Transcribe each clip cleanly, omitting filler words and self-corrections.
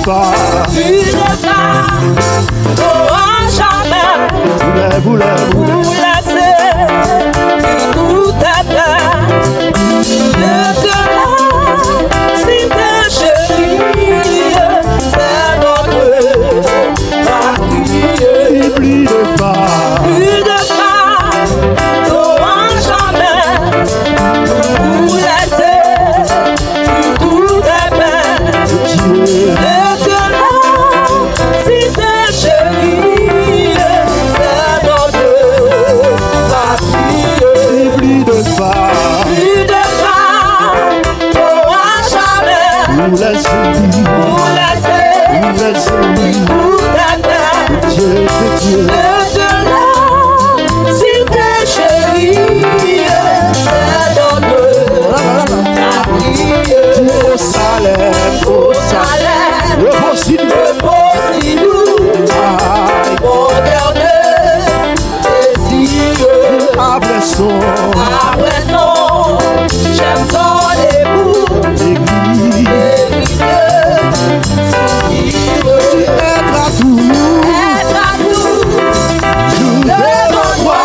phare. Plus de phare. Oh, à jamais. Vous laissez tout est plein. Le soleil, si te chérie, c'est notre patrie. Plus de phare. Plus de phare. Oh, à jamais. Vous laissez tout est plein. Le soleil, si te chérie, c'est notre patrie. Plus de phare. Plus de phare, oh à jamais. Vous laissez tout est plein. Dieu, Dieu. Le soleil, si t'es chérie, c'est notre patrie. Au salaire, Au salaire, repose-nous, mon cœur de désir. après son J'aime son époux, l'église, soupire, être à tout, devant toi,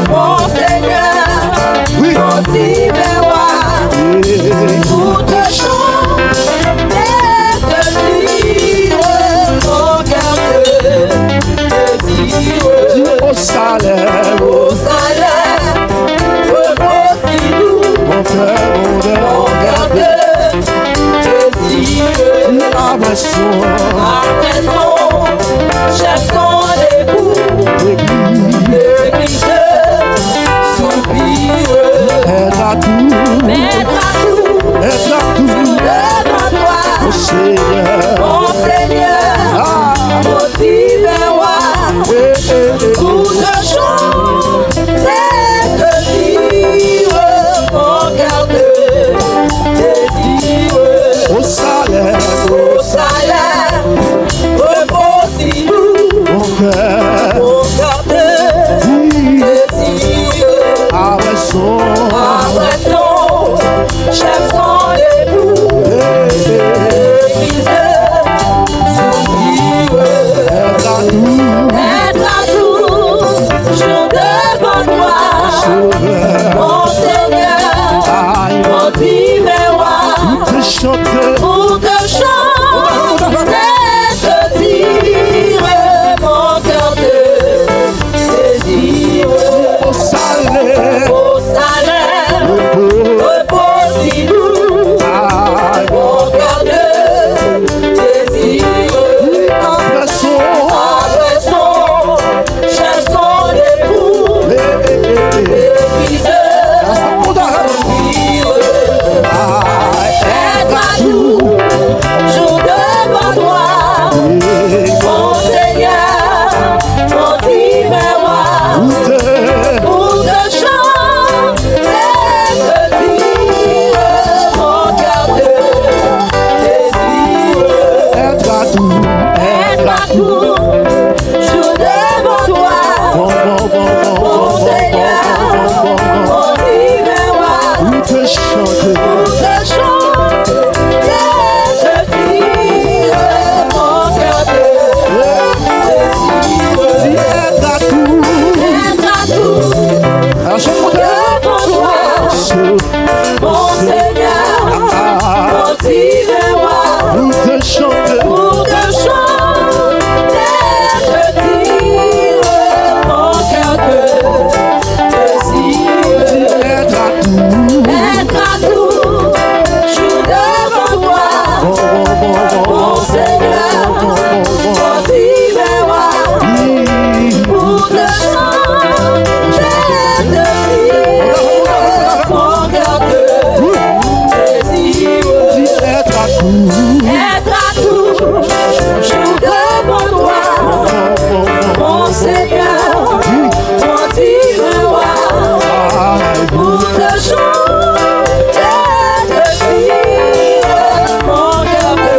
mon Seigneur, oui, mon divin roi, pour te chanter, te dire, mon cœur de désir. au salaire, Au salaire, repose-nous, mon cœur, mon cœur de désir. après son Après j'aime son époux, l'église soupire. être à tout, Mettre à tout, devant toi, au Seigneur, mon Seigneur, mon divin roi, pour te chanter, te dire, mon cœur de désir. au salaire, Au salaire, repose-nous, mon cœur, mon cœur de désir. après son Après j'aime son époux, l'église soupire. être à tout, Être à tout, jour devant toi, sauveur, mon Seigneur, aïe, mon divin roi, te chanter, pour te chanter, te dire, mon cœur de désir. au salaire, Au salaire, repose-nous, aïe, mon cœur de désir. après son Après j'aime son époux, l'église soupire. Être à tout, jour devant toi, mon Seigneur, mon divin roi, pour te chanter, te dire, mon cœur de désir. être à tout, Être à tout, jour devant toi, mon Seigneur, mon divin roi, te chanter, pour te chanter, te dire, mon cœur de désir. être à tout, Être à tout, à son devant toi, mon Seigneur, mon divin roi, te chanter, pour te chanter, te dire, mon cœur de désir. être à tout, Être à tout, jour devant toi, mon Seigneur, mon divin roi, pour te chanter, te dire, mon cœur de désir. être à tout, Être à tout, jour devant toi, mon Seigneur, mon divin roi, pour te chanter, te dire, mon cœur de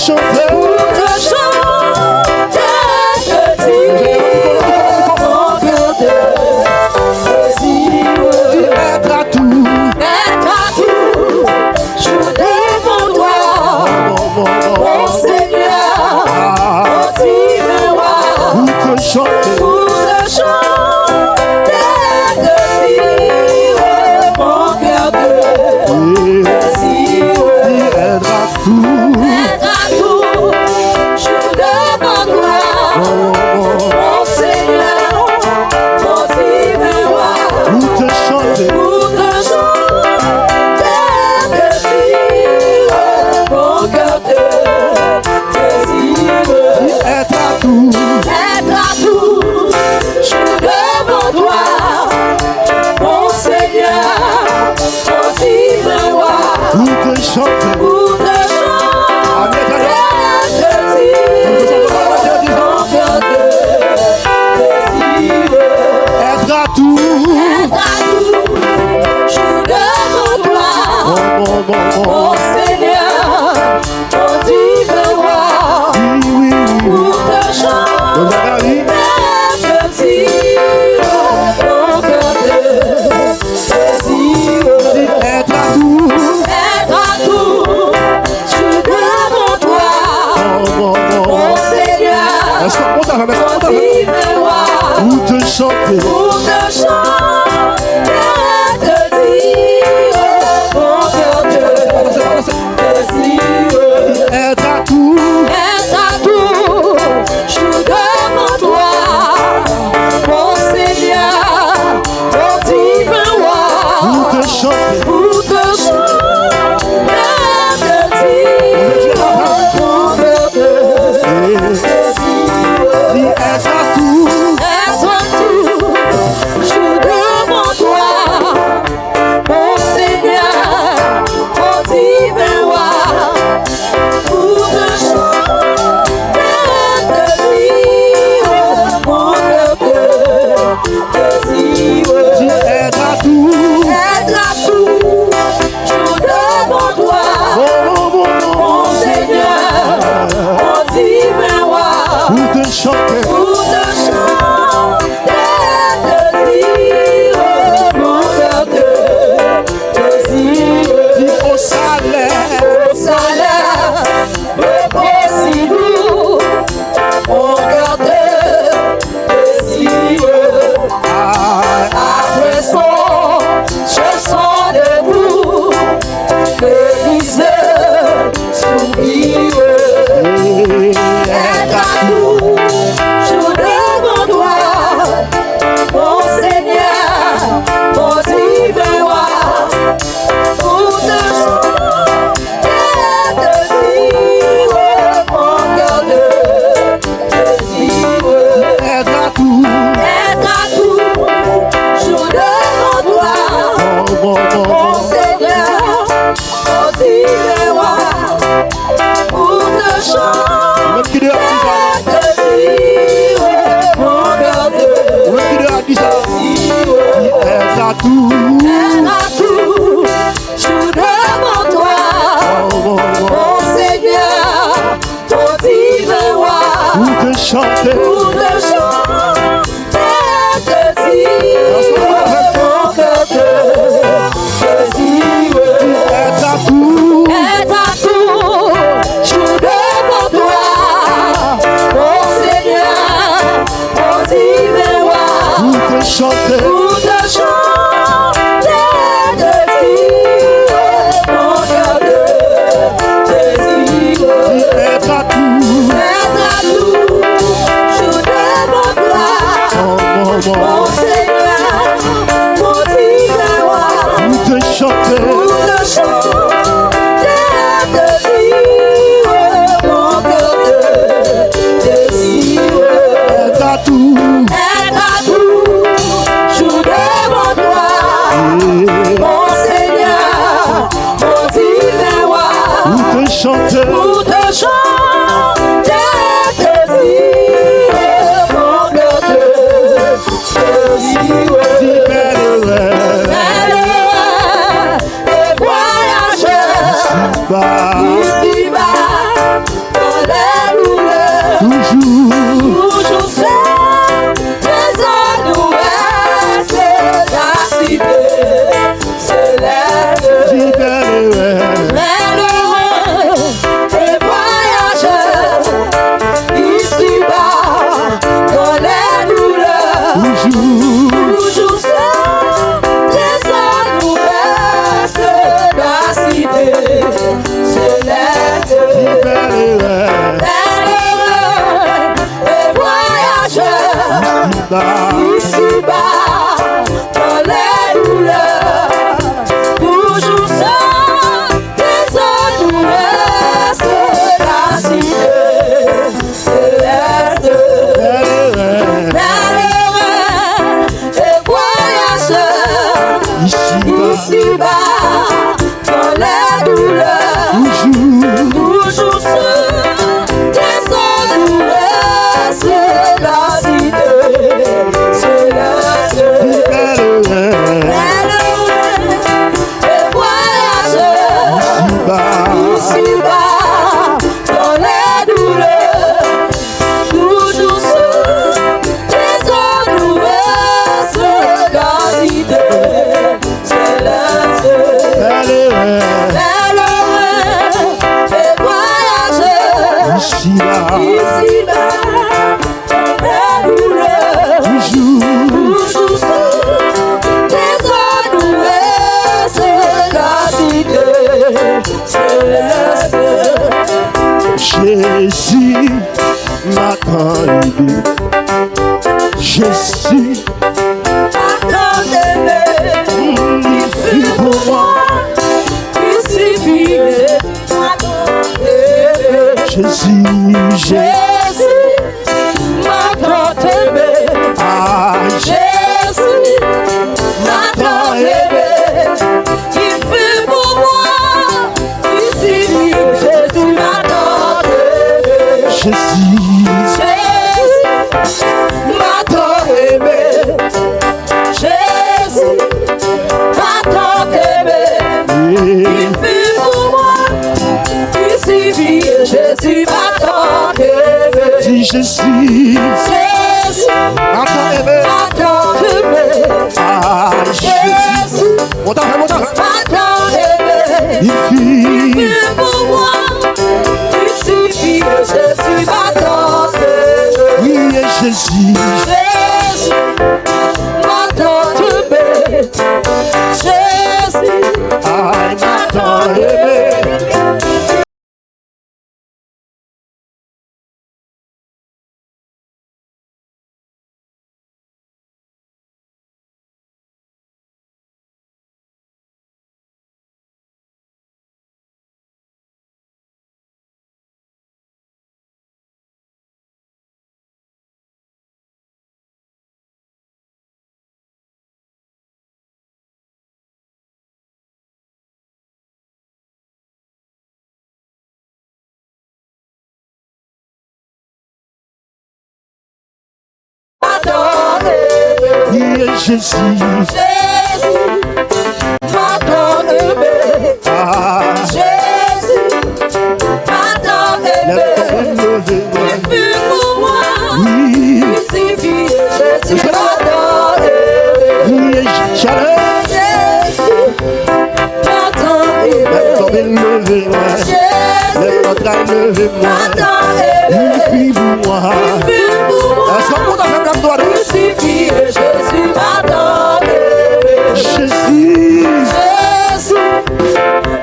chanter. pour te chanter, te dire mon cœur de désir. Être à tout. Être à tout, je devant toi, mon Seigneur, mon divin roi, Pour te chanter. pour te chanter, te dire mon cœur de désir. Être à tout. Être à tout, je devant toi, mon Seigneur, mon divin roi, Pour te chanter. pour te chanter, te dire mon cœur de désir. Être à tout. Être à tout, je devant toi, mon Seigneur, mon divin roi, Pour te chanter. pour te chanter, te dire mon cœur de désir. Être à tout. Être à tout, je devant toi, mon Seigneur, mon divin roi, Oui, oui, oui. pour te chanter, te dire mon cœur de désir. Être à tout. Être à tout, je devant toi, mon Seigneur, Est-ce qu'on monte à la maison? mon divin roi, Pour te chanter. pour te chanter, te dire mon cœur de désir. Être à tout. Être à tout, je devant toi, mon Seigneur, mon divin roi, Pour te chanter. pour te chanter, te dire mon cœur de désir. Être à tout. Être à tout, je devant toi, mon Seigneur, mon divin roi, pour te chanter, te dire mon cœur de désir. Être à tout. Être à tout, je devant toi, mon Seigneur, mon divin roi, Pour te chanter. pour te chanter, te dire mon cœur de désir. Au salaire. Au salaire, le possible, mon cœur de désir. Après son, je sens debout, l'église soupire. Être à tout, je devant toi, mon Seigneur, mon divin roi, pour te chanter, te dire mon cœur de désir. Être à tout. Être à tout, je devant toi, mon Seigneur, mon divin roi, pour te chanter, te dire mon cœur de désir. Être à tout. Être à tout, je devant toi, mon Seigneur, mon divin roi, Pour te chanter. pour te chanter, te dire mon cœur de désir. Être à tout. Être à tout, je devant toi, mon Seigneur, mon divin roi, Pour te chanter. pour te chanter, te dire mon cœur de désir. Être à tout. Être à tout, je devant toi, mon Seigneur, mon divin roi, Pour te chanter. pour te chanter, te dire mon cœur de désir. Être à tout. Être à tout, je devant toi, mon Seigneur, mon divin roi, Pour te chanter. pour te chanter, te dire mon cœur de désir. Bye. Ici-bas, et voyageurs, ici-bas, dans les douleurs, toujours seul, des douleurs, c'est la cité céleste. Malheureux et voyageurs, ici-bas, dans les douleurs, toujours seul, des douleurs, c'est la cité céleste. Malheureux et voyageurs, ici-bas, dans les douleurs, toujours seul, des douleurs, c'est la cité céleste. Malheureux et voyageurs, ici-bas, dans les douleurs, toujours seul, des douleurs, c'est la cité céleste. Jésus m'attend aidé. Jésus Attendez-le, il fut pour moi. il suffit attendez-le. Jésus, Jésus m'attend aimé, ah, Jésus m'attend aimé, il fut pour moi, il suffit, Jésus m'attend aimé. Jésus, Jésus m'attend aimé, Jésus m'attend aimé, il fut pour moi, il suffit, Jésus m'attend aimé. dis Jésus, Jésus attends aimé, m'attend aimé, ah, Jésus, Jésus monte, m'attend aimé, il il fut, fut pour moi, il suffit, Jésus m'attend aimé. oui, et Jésus, Jésus m'attend aimé, Jésus ah, il m'attend aimé. m'attend aimé, Oui, et Jésus, Jésus m'attend aimé, ah, Jésus m'attend aimé, lève-toi, il fut pour moi, oui, il suffit, Jésus m'attend aimé. oui, et chaleur, Jésus m'attend lève-toi, aimé, levez-moi, Jésus lève-toi, levez-moi, m'attend il aimé, fit pour moi. il fut pour moi, Est-ce qu'on peut faire comme toi? il suffit, Jésus m'attend aimé. Jésus, Jésus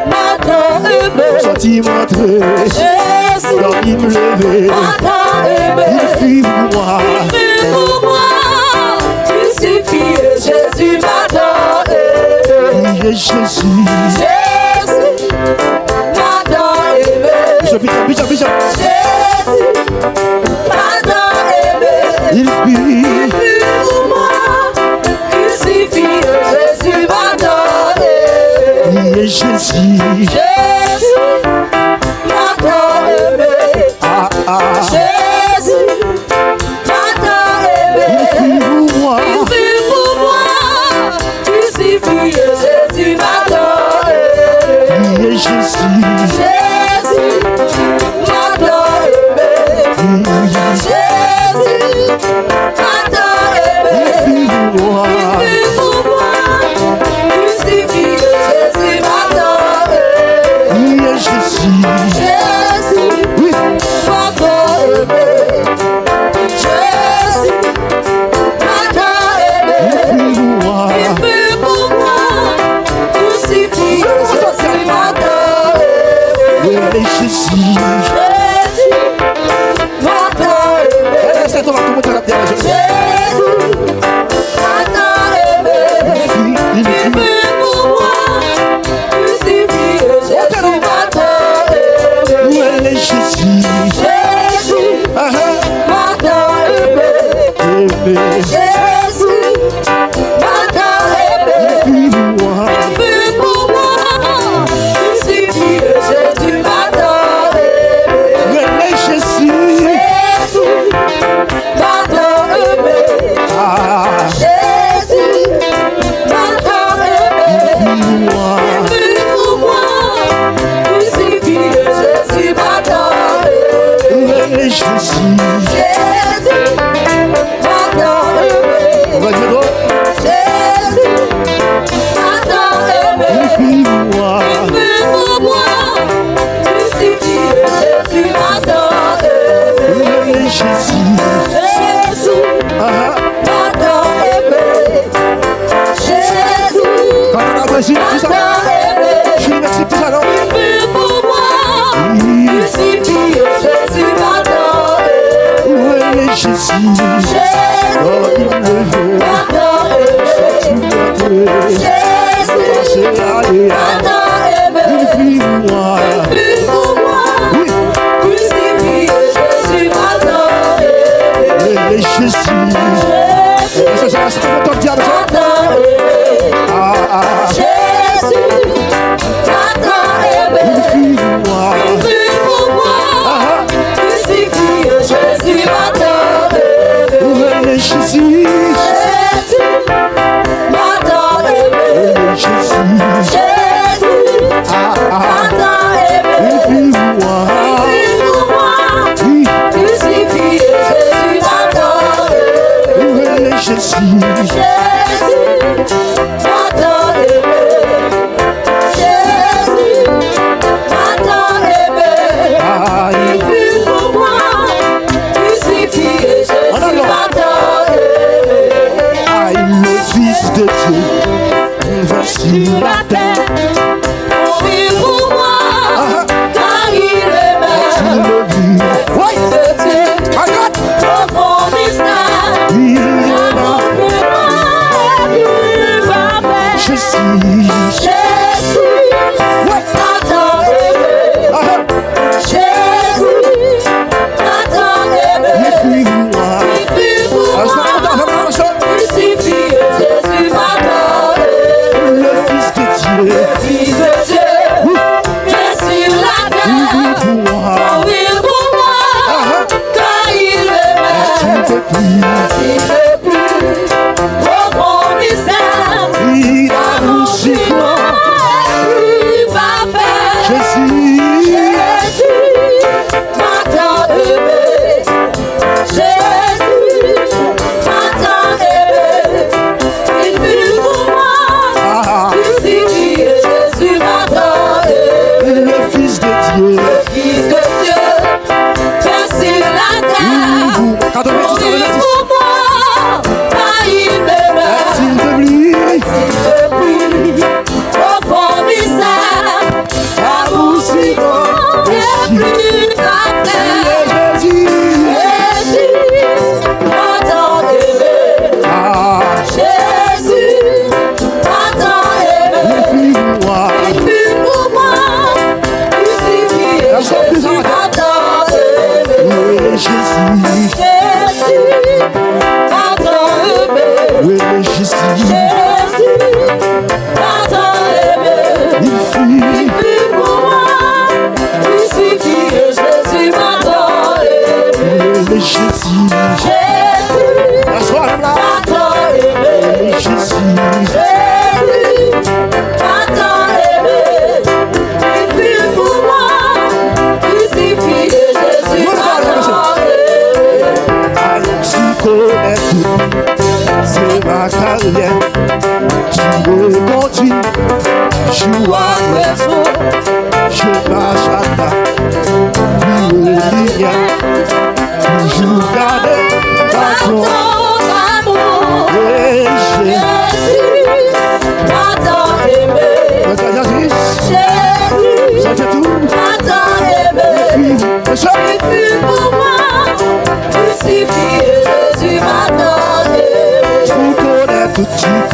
m'attend aimé, sorti m'entrer, Jésus dans il me lever, m'attend aimé, il fit pour moi. il fut pour moi, il suffit, Jésus m'attend aimé. Oui, et Jésus, Jésus m'attend aimé, Bishop, Jésus m'attend aimé, il fit, il fut pour moi, il suffit, Jésus m'attend aimé. oui, et Jésus, Jésus m'attend aimé, ah, ah, Jésus m'attend il aimé, fit pour moi. il fut pour moi, il suffit, Jésus m'attend aimé, Oui, et Jésus, Jésus m'attend aimé. Jésus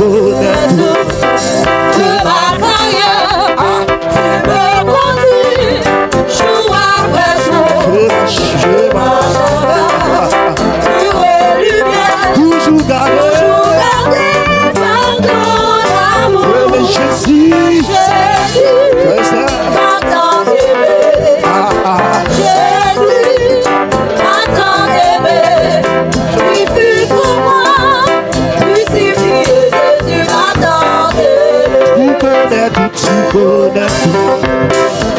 connais tout. De ma carrière, tu me conduis jour après jour. Je marche, Pure lumière, toujours gardé. toujours gardé par ton amour. Mais Jésus, Jésus, c'est ça. m'a tant aimé. Jésus, m'a tant aimé. Tu fus pour moi crucifié. Jésus m'a tant aimé. Tu connais tout, tu connais tout.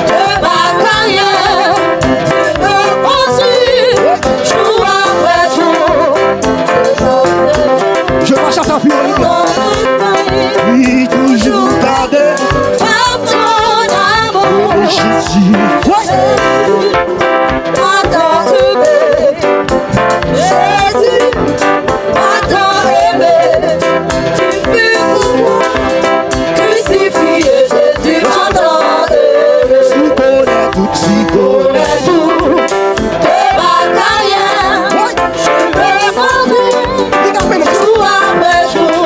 De ma carrière, tu me conduis jour après jour. Je marche à ta pure lumière. Oui, toujours gardé. Par ton amour, Mais Jésus, ouais. Jésus m'a tant aimé. Jésus m'a tant aimé. Tu fus pour moi crucifié. Jésus m'a tant aimé. Tu connais tout, tu connais tout. De ma carrière, Ouais. je me conduis jour après jour.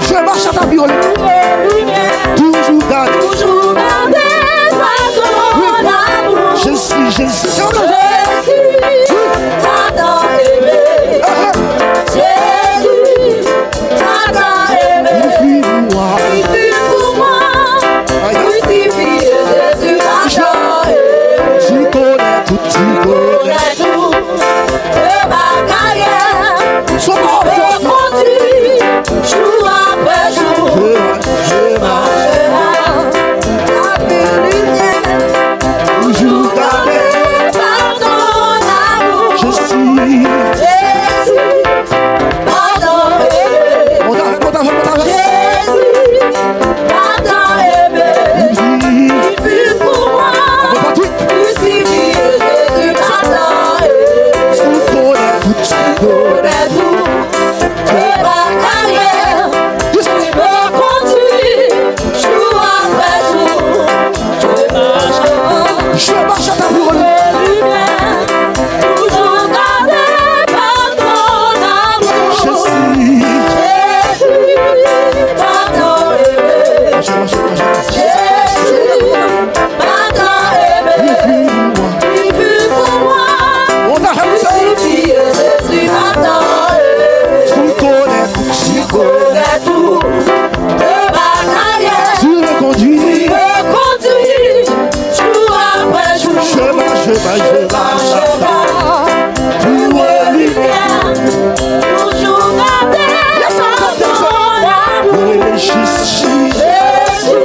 Je marche à ta pure lumière. Toujours gardé. Toujours gardé par ton amour. Jésus, Jésus. Jésus m'a tant aimé. Jésus m'a tant aimé. Il fut moi. Il fut pour moi crucifié. Jésus m'a tant aimé. Tu connais tout, tu connais. Connais tout de ma carrière. Sois Me fort. conduit jour après jour. Je marche, La pure lumière, toujours gardé. par ton amour. Je suis. Jésus m'a tant aimé. On t'arrête. Jésus m'a tant aimé. Oui. Il fut pour moi crucifié. Jésus m'a tant aimé. Tu connais tout, tu connais. Connais tout de ma carrière. Tu me conduis jour après jour. Je marche à ta pure lumière. Lumière, toujours gardé par ton amour. Je suis. Jésus m'a tant aimé. Je marche. Jésus m'a tant aimé. Il fut moi. Il fut pour moi On t'arrête. crucifié. Jésus m'a tant aimé. Tu connais tout, tu connais. Connais tout de ma carrière. Tu me conduis. Me conduis jour après jour. Je marche. Pure lumière, toujours gardé par ton amour. Oui, mais je suis. Jésus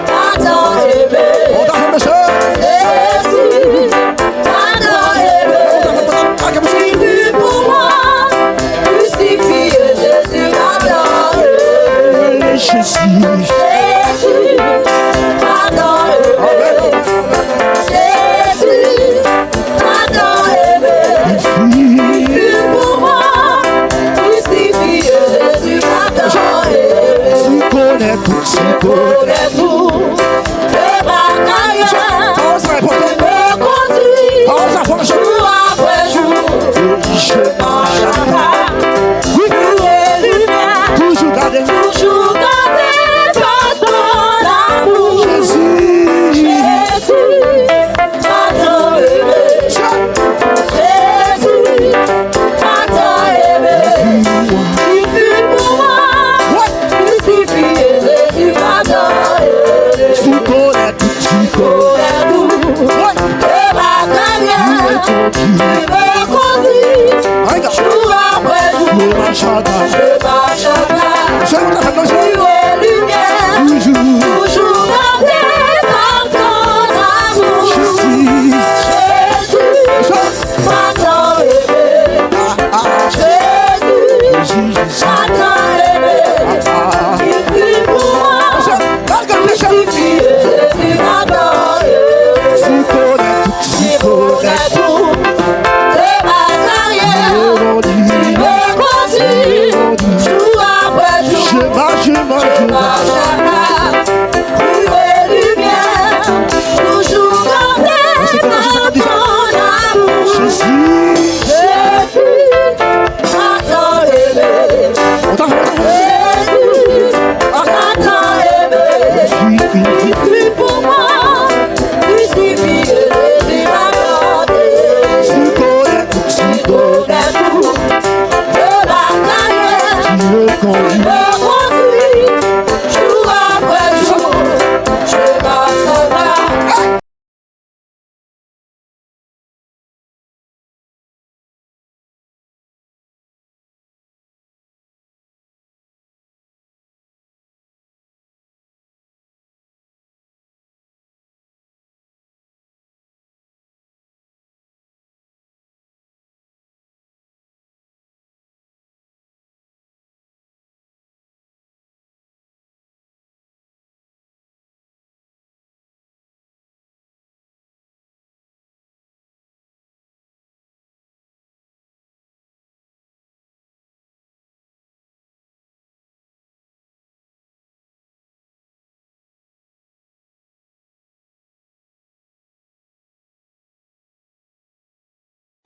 m'a tant aimé. On t'arrête, monsieur. Jésus m'a tant aimé. Il fut pour moi crucifié. Jésus m'a tant aimé. Mais je suis. Jésus m'a tant aimé. Jésus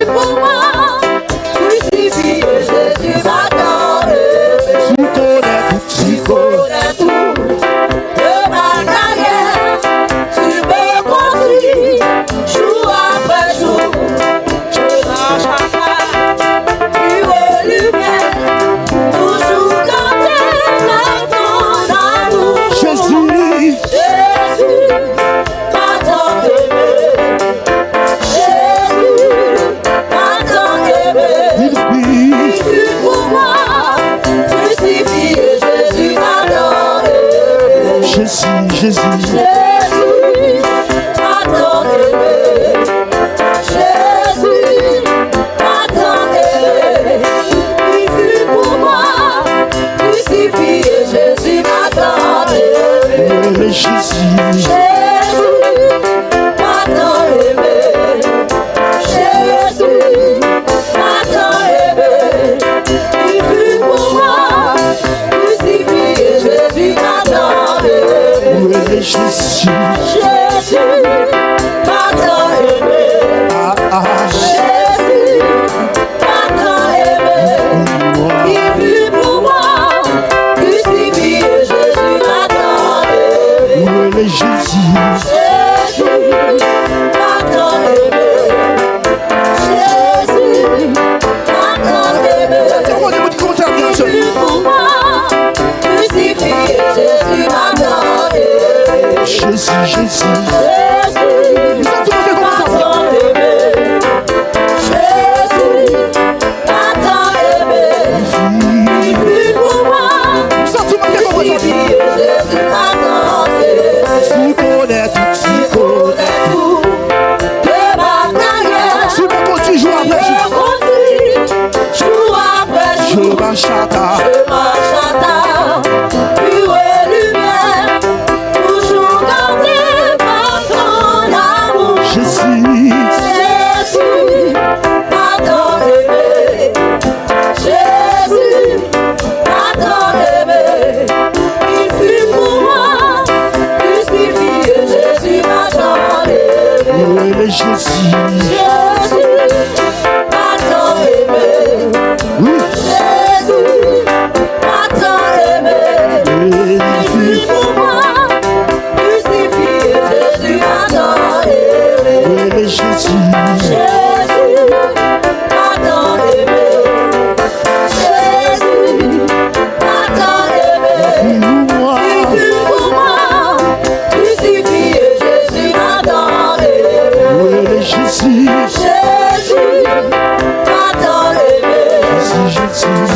pour moi, crucifié, Jésus m'a donné. Tu connais tout, Tu connais tout de ma carrière. Tu me conduis jour après jour. Je marche à pas, plus haut lumière. Toujours canté dans ton amour. Jésus, Jésus m'a tant aimé. Jésus m'a tant aimé. il vit. Il fut pour moi crucifié, Jésus m'a donné. Jésus, Jésus, Jésus m'a tant aimé. Jésus m'a tant aimé. Il fut pour moi crucifié, Jésus m'a tant aimé. il est Jésus. Jésus m'a tant aimé. Jésus m'a tant aimé. Il fut pour moi crucifié, Jésus m'a tant aimé. Il est Jésus. Jésus m'a tant aimé. Ah, ah, Jésus m'a tant aimé. moi. Il fut pour moi crucifié, Jésus m'a tant aimé. Il est Jésus. Jésus m'a tant aimé. Jésus m'a tant aimé. Comment on dit comment ça vient, Il ça? fut pour moi crucifié, Jésus m'a tant aimé. Jésus, Jésus. Jésus Ça, tout le monde m'a dit comment ça vient? tant aimé. Jésus m'a tant aimé. Il fut pour moi Ça, tout le monde dit comment ça crucifié, vient? Jésus m'a tant aimé. Tu connais tout, tu connais. Connais tout de ma carrière. Tu me conduis jour après jour. Je conduis jour après Je jour. marche à ta. Je marche à ta pure lumière. Toujours gardé par ton amour. Jésus, Jésus m'a tant aimé. Jésus m'a tant aimé. Il fut pour moi crucifié. Jésus m'a tant aimé. il est Jésus. Jésus m'a tant aimé. Oui, Jésus m'a tant aimé. il Il fut vit. pour moi crucifié. Jésus m'a tant aimé. Il est Jésus. Jésus m'a tant aimé. Jésus m'a tant aimé. Moi, Il fut pour moi crucifié. Jésus m'a tant aimé. il est Jésus. Jésus m'a tant aimé. Jésus, Jésus.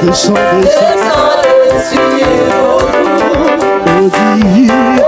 Descendez sur nous, ô divine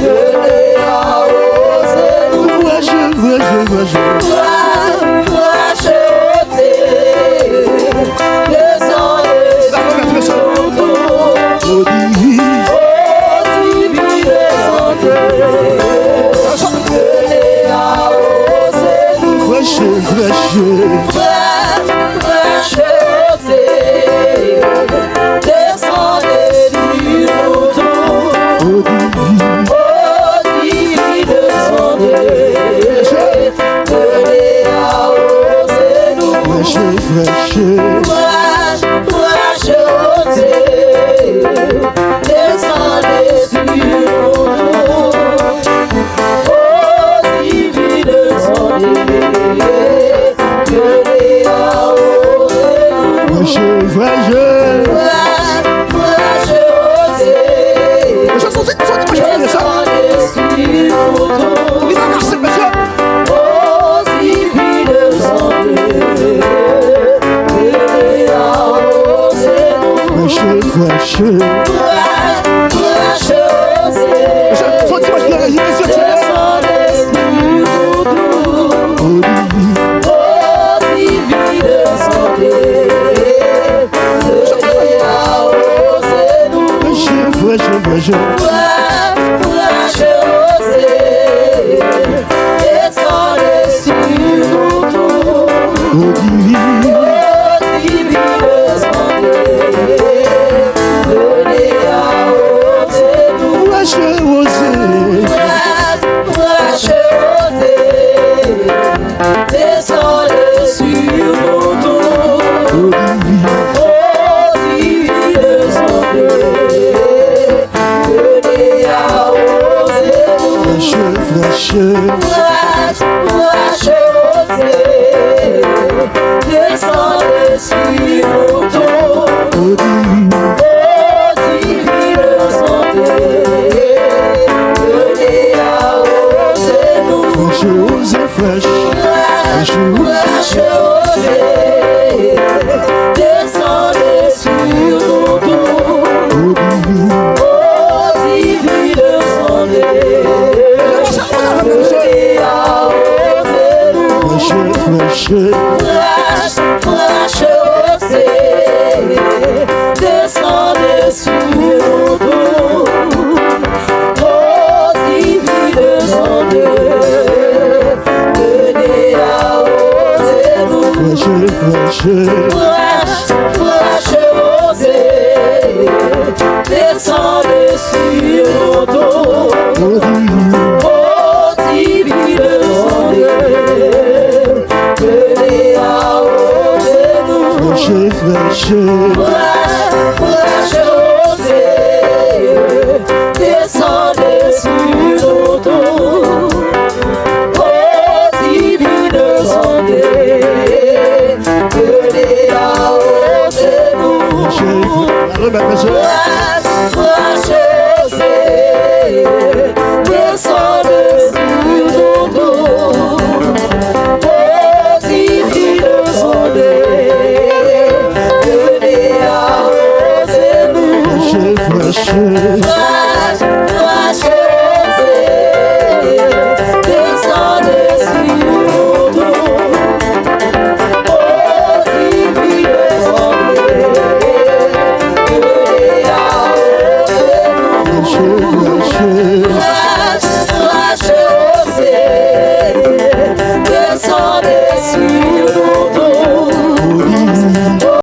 Oh, Remember,